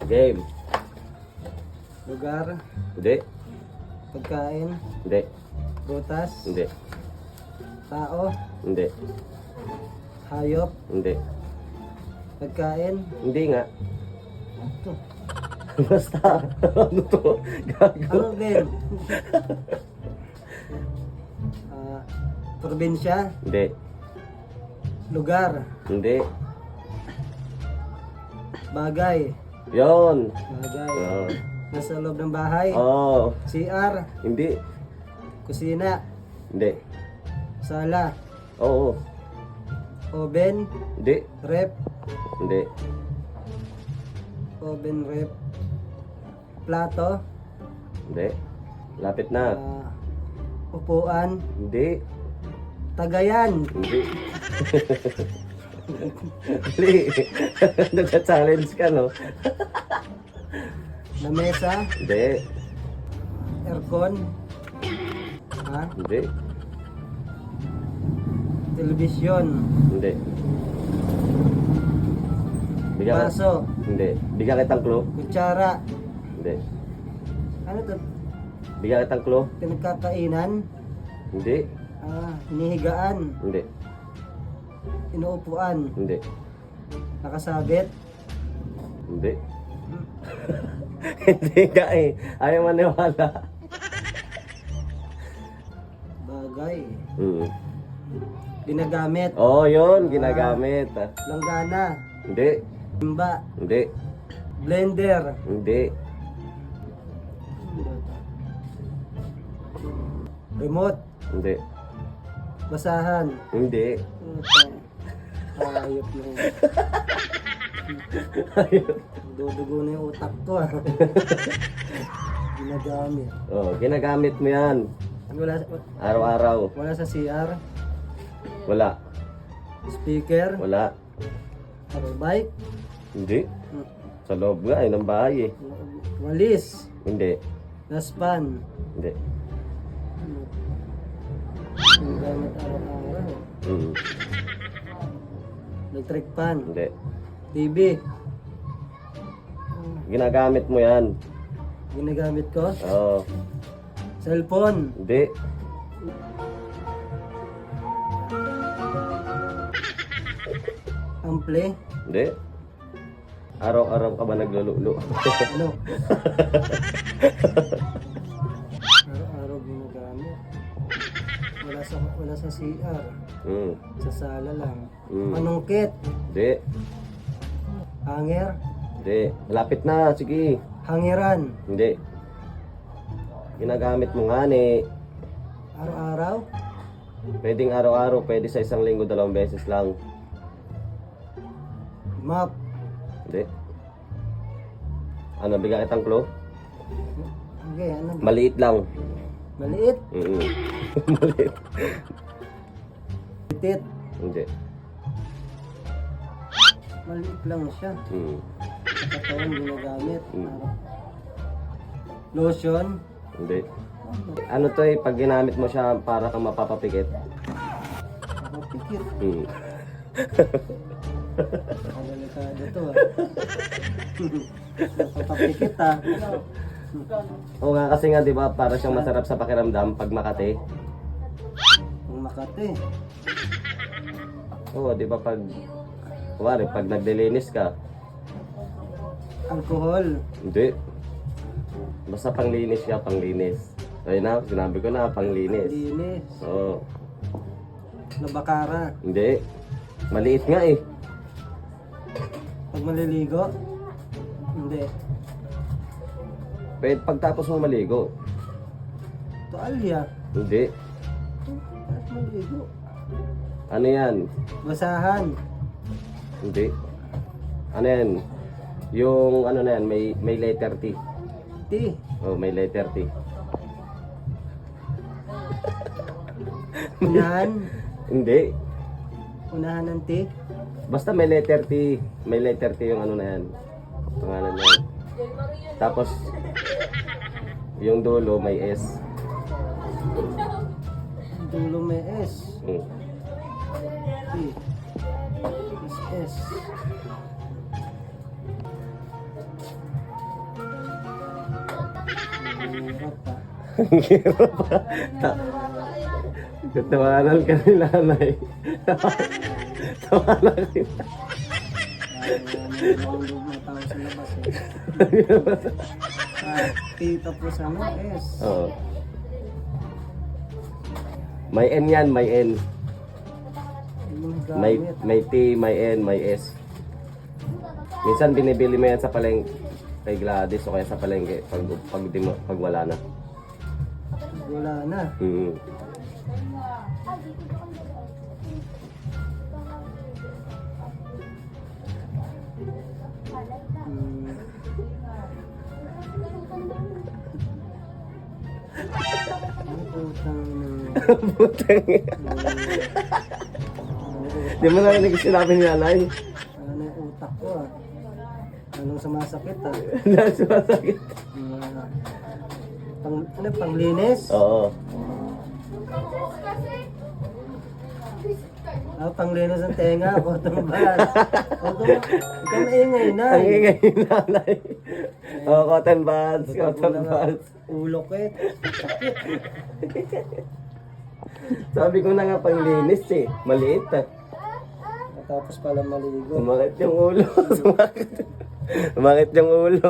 Game. Lugar. Hindi. Pagkain. Hindi. Prutas. Hindi. Tao. Hindi. Hayop. Hindi. Pagkain. Hindi nga. Ito. Basta. Ano to? Gago. Ano din? Probinsya. Hindi. Lugar. Hindi. Bagay. Yon. Bagay. Oh. Nasa loob ng bahay. Oh. CR. Hindi. Kusina. Hindi. Sala. Oo. Oven. Hindi. Rep. Hindi. Oven, rep. Plato. Hindi. Lapit na. Upuan. Hindi. Tagayan. Hindi. Dali. Nagka-challenge ka, no? Lamesa. Hindi. Aircon. Ha? Hindi. Telebisyon. Hindi. Bigyan ka. Baso. Hindi. Bigyan kitang clue. Kutsara. Hindi. Ano to? Bigyan kitang clue. Pinagkakainan. Hindi. Hinihigaan. Hindi. Inuupuan. Hindi. Nakasabit. Hindi. Hindi ka eh. Ayaw maniwala. Bagay. Hmm. Ginagamit. Oh, yun. Ginagamit. Langgana. Hindi. Timba. Hindi. Blender. Hindi. Remote. Hindi. Basahan. Hindi. Hayop na yun. Dudugo na yung utak ko ah. Ginagamit. Oh, ginagamit mo yan. Araw-araw. Wala sa CR. Wala. Speaker. Wala. Bike. Hindi. Sa loob nga eh, ng bahay eh. Walis. Hindi. Naspan. Hindi. Ginagamit araw-araw. Hmm. Electric fan. Hindi. TV. Ginagamit mo yan. Ginagamit ko. Oo. Cellphone. Hindi. Ampli. Hindi. Araw-araw ka ba naglululo? Ano? Araw-araw ginagamit. Wala sa CR. Hmm. Sa sala lang. Hmm. Manungkit. Hindi. Hanger. Hindi. Malapit na. Sige. Hangiran. Hindi. Ginagamit mo nga ni. Araw-araw. Pwedeng araw-araw. Pwede sa isang linggo 2 beses lang. Map. Hindi. Ano, bigyan kitang clue? Okay, ano? Maliit lang. Maliit. Maliit. Litit. Hindi. Maliit lang siya. Sa katawan ginagamit. Hmm. Lotion. Hindi. Ano to eh, pag ginamit mo siya para kang mapapapikit. Mapikit. Hmm. Delikado to ah. Napapikit ah. Oo nga kasi nga 'di ba, para siyang masarap sa pakiramdam pag Makati. Ang Makati. Oo, 'di ba pag pag naglilinis ka. Alcohol. Hindi. Basta panglinis siya, panglinis. Ayun na, sinabi ko na, panglinis. Linis. Oo. Nabakara. Hindi. Maliit nga eh. Pag maliligo. Hindi. Pwede pagtapos mo maligo. Tualya. Hindi. At maligo. Ano yan? Basahan. Hindi. Ano yan? Yung ano na yan, may letter T. T. Oh, may letter T. Unahan. Hindi. Unahan ng T. Basta may letter T. May letter T yung ano na yan. Pangalan na yan. Tapos, yung dulo may S. Dulo may S. Hmm. T. S. pa. Tawanan ka ni nanay. Tawanan kita. Ang loob ng tao sa labas eh. Tita po sa ano, S. Oo. May N yan, may N. Yung May, gamit. may T, may N, may S. Minsan binibili mo yan sa palengke kay Gladys o kaya sa palengke pag wala na. Wala na. Mm. Hmm. Ang utang na. Putang. Di mo narinig yung sinabi ni nanay? Ano yung utak ko ah. Anong sumasakit ah. Nasa masakit. Panglinis? Oo. Panglinis ng tenga, cotton buds. Ikaw maingay na. Ang ingay yung nanay. Oo, cotton buds, cotton buds. Ulo ko eh. Sakit. Sabi ko na nga panglinis eh. Maliit ah. Tapos pala maligo. Sumakit yung ulo. Sumakit yung ulo.